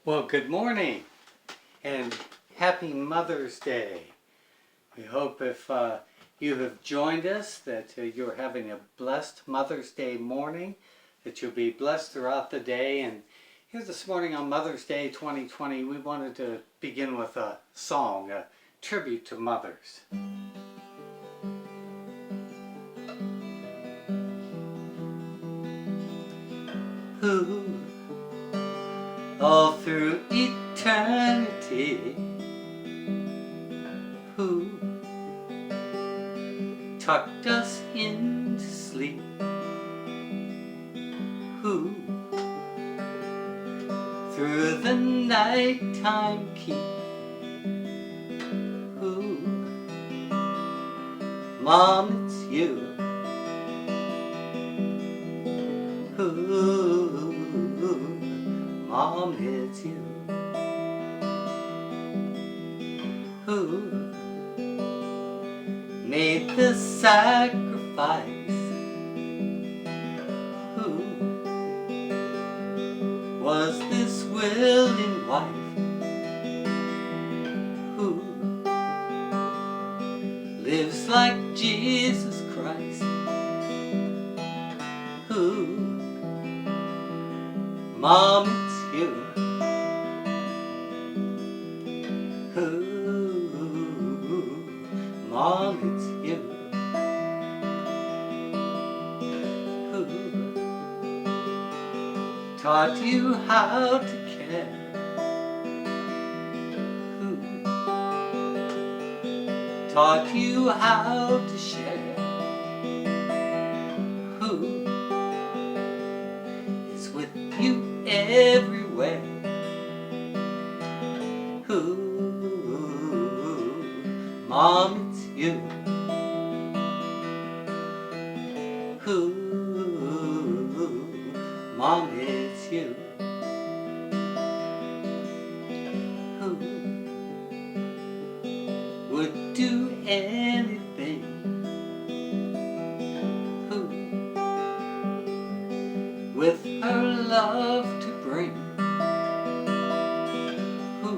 Well, good morning and happy Mother's Day. We hope if you have joined us that you're having a blessed Mother's Day morning, that you'll be blessed throughout the day. And here this morning on Mother's Day 2020, we wanted to begin with a song, a tribute to mothers. Who all through eternity, who tucked us into sleep, who through the nighttime keep, who, Mom, it's you, who, Mom, it's you, who made the sacrifice, who was this willing wife, who lives like Jesus Christ, who, Mom, it's you, who, Mom, it's you, who taught you how to care, who taught you how to share, who is with you everywhere, who, Mom, it's you, who, Mom, it's you, who would do anything, who with her love to bring, who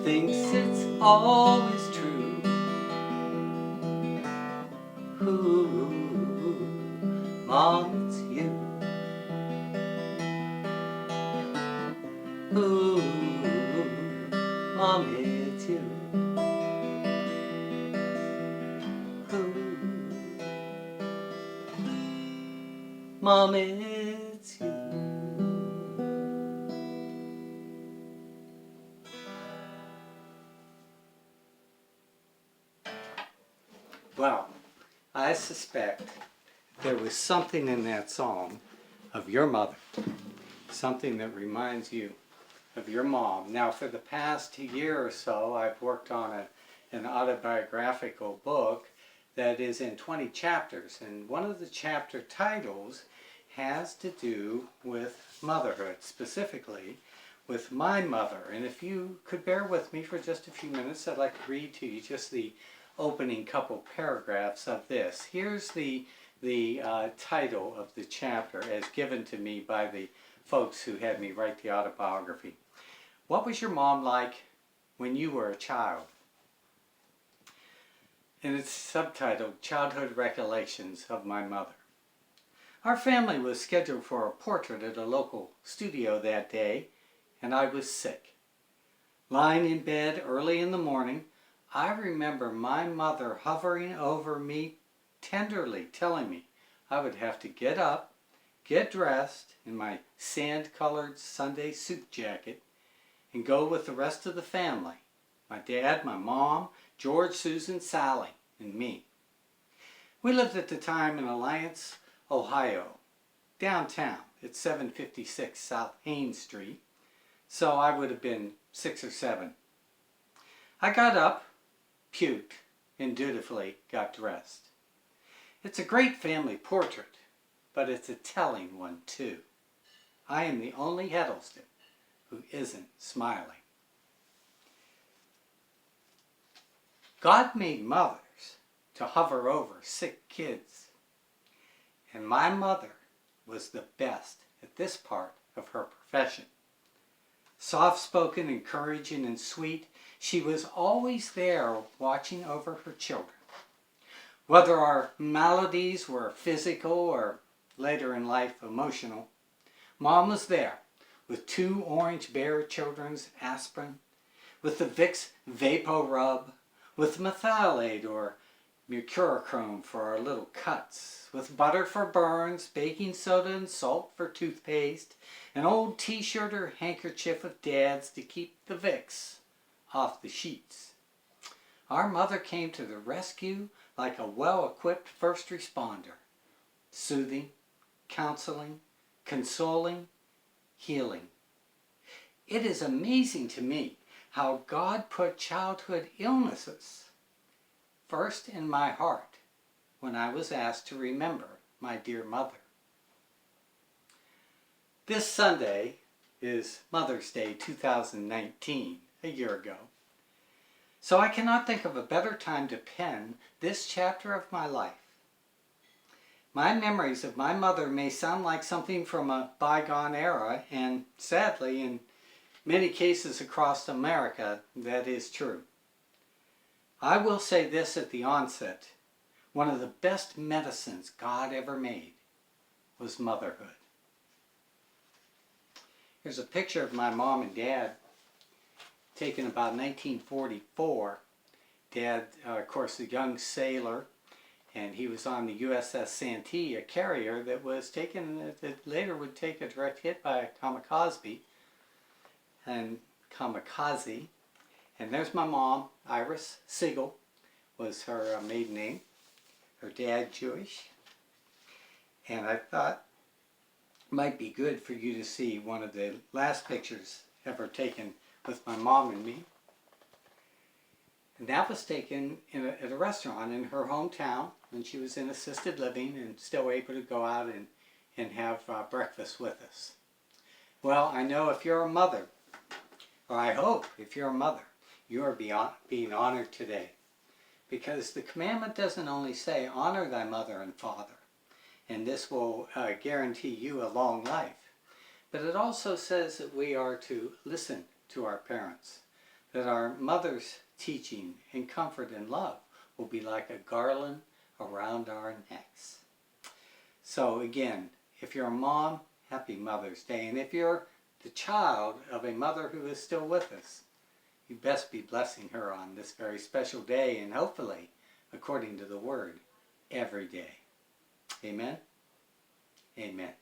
thinks it's always true, who, Mom, it's you, who, Mom, it's you, who, Mom, it's you. Well, I suspect there was something in that song of your mother, something that reminds you of your mom. Now, for the past year or so, I've worked on an autobiographical book that is in 20 chapters, and one of the chapter titles has to do with motherhood, specifically with my mother. And if you could bear with me for just a few minutes, I'd like to read to you just the opening couple paragraphs of this. Here's the title of the chapter as given to me by the folks who had me write the autobiography. What was your mom like when you were a child? And it's subtitled Childhood Recollections of My Mother. Our family was scheduled for a portrait at a local studio that day, and I was sick. Lying in bed early in the morning, I remember my mother hovering over me tenderly, telling me I would have to get up, get dressed in my sand-colored Sunday suit jacket, and go with the rest of the family, my dad, my mom, George, Susan, Sally, and me. We lived at the time in Alliance, Ohio, downtown at 756 South Haines Street, so I would have been 6 or 7. I got up, puked, and dutifully got dressed. It's a great family portrait, but it's a telling one too. I am the only Heddleston who isn't smiling. God made mothers to hover over sick kids. And my mother was the best at this part of her profession. Soft-spoken, encouraging, and sweet, she was always there watching over her children. Whether our maladies were physical or later in life emotional, Mom was there with 2 Orange Bear children's aspirin, with the Vicks Vapo Rub, with Methylate or Mercurochrome for our little cuts, with butter for burns, baking soda and salt for toothpaste, an old t-shirt or handkerchief of Dad's to keep the Vicks off the sheets. Our mother came to the rescue like a well-equipped first responder, soothing, counseling, consoling, healing. It is amazing to me how God put childhood illnesses first in my heart when I was asked to remember my dear mother. This Sunday is Mother's Day 2019, a year ago. So I cannot think of a better time to pen this chapter of my life. My memories of my mother may sound like something from a bygone era, and sadly, in many cases across America, that is true. I will say this at the onset: one of the best medicines God ever made was motherhood. Here's a picture of my mom and dad taken about 1944. Dad, of course, a young sailor, and he was on the USS Santee, a carrier that was taken, that later would take a direct hit by a kamikaze. And there's my mom, Iris Siegel was her maiden name. Her dad, Jewish. And I thought it might be good for you to see one of the last pictures ever taken with my mom and me. And that was taken at a restaurant in her hometown when she was in assisted living and still able to go out and have breakfast with us. Well, I know if you're a mother, or I hope if you're a mother, you are being honored today. Because the commandment doesn't only say, honor thy mother and father, and this will guarantee you a long life, but it also says that we are to listen to our parents, that our mother's teaching and comfort and love will be like a garland around our necks. So again, if you're a mom, happy Mother's Day. And if you're the child of a mother who is still with us, you best be blessing her on this very special day, and hopefully, according to the Word, every day. Amen? Amen.